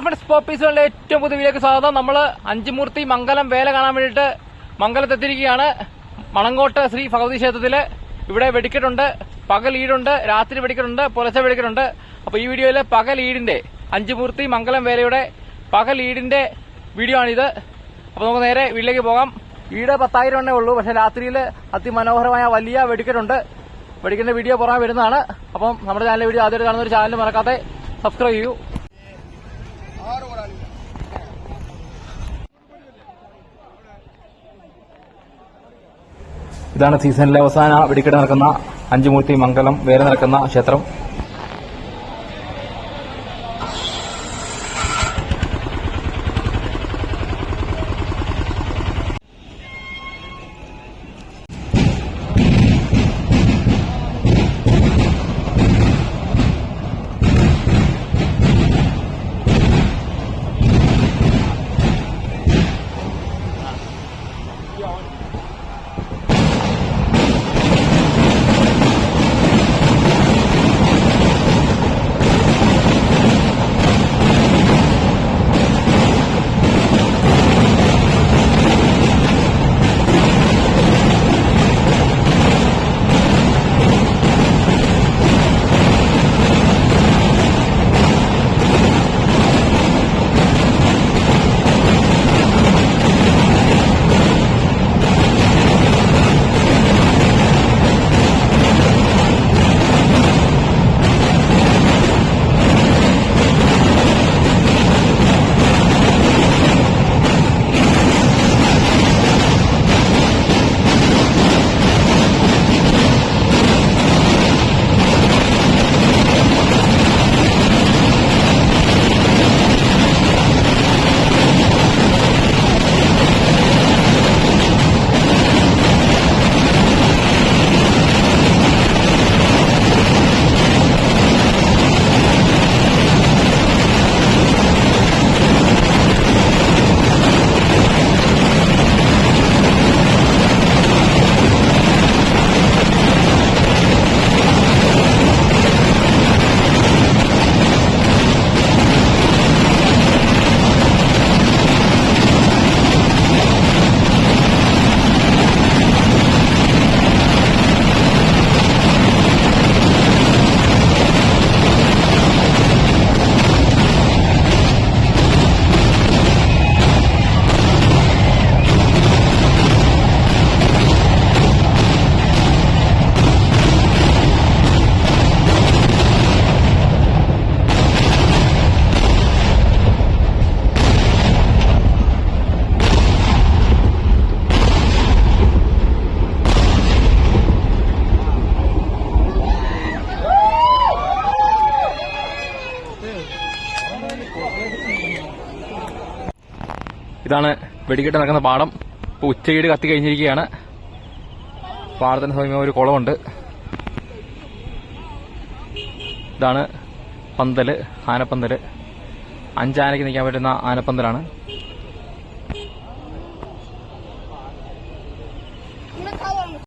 നമസ്കാരം ഫ്രണ്ട്സ്, പോപ്പീസുകളുടെ ഏറ്റവും പുതിയ വീഡിയോക്ക് സ്വാഗതം. നമ്മൾ അഞ്ചുമൂർത്തി മംഗലം വേല കാണാൻ വേണ്ടിയിട്ട് മംഗലത്തെത്തിയിരിക്കുകയാണ്. മണങ്കോട്ട് ശ്രീ ഭഗവതി ക്ഷേത്രത്തില് ഇവിടെ വെടിക്കെട്ടുണ്ട്. പകൽ ഈടുണ്ട്, രാത്രി വെടിക്കെട്ടുണ്ട്, പുലർച്ചെ വെടിക്കെട്ടുണ്ട്. അപ്പൊ ഈ വീഡിയോയിൽ പകൽ ഈടിന്റെ അഞ്ചുമൂർത്തി മംഗലം വേലയുടെ പകൽ ഈടിന്റെ വീഡിയോ ആണിത്. അപ്പൊ നമുക്ക് നേരെ വീട്ടിലേക്ക് പോകാം. ഈട് 10,000 എണ്ണേ ഉള്ളൂ, പക്ഷെ രാത്രിയിൽ അതിമനോഹരമായ വലിയ വെടിക്കെട്ടുണ്ട്. വെടിക്കെട്ടിന്റെ വീഡിയോ പുറമെ വരുന്നതാണ്. അപ്പം നമ്മുടെ ചാനലിലെ വീഡിയോ ആദ്യമായിട്ട് കാണുന്ന ഒരു ചാനൽ മറക്കാതെ സബ്സ്ക്രൈബ് ചെയ്യൂ. ഇതാണ് സീസണിലെ അവസാന വെടിക്കെട്ട് നടക്കുന്ന അഞ്ചുമൂർത്തി മംഗലം വേല നടക്കുന്ന ക്ഷേത്രം. ഇതാണ് വെടിക്കെട്ട് നടക്കുന്ന പാടം. ഇപ്പോൾ ഉച്ചയ്ക്ക് കത്തി കഴിഞ്ഞിരിക്കുകയാണ്. പാടത്തിന് സമീപം ഒരു കുളമുണ്ട്. ഇതാണ് പന്തല്, ആനപ്പന്തല്. 5 ആനയ്ക്ക് നിൽക്കാൻ പറ്റുന്ന ആനപ്പന്തലാണ്.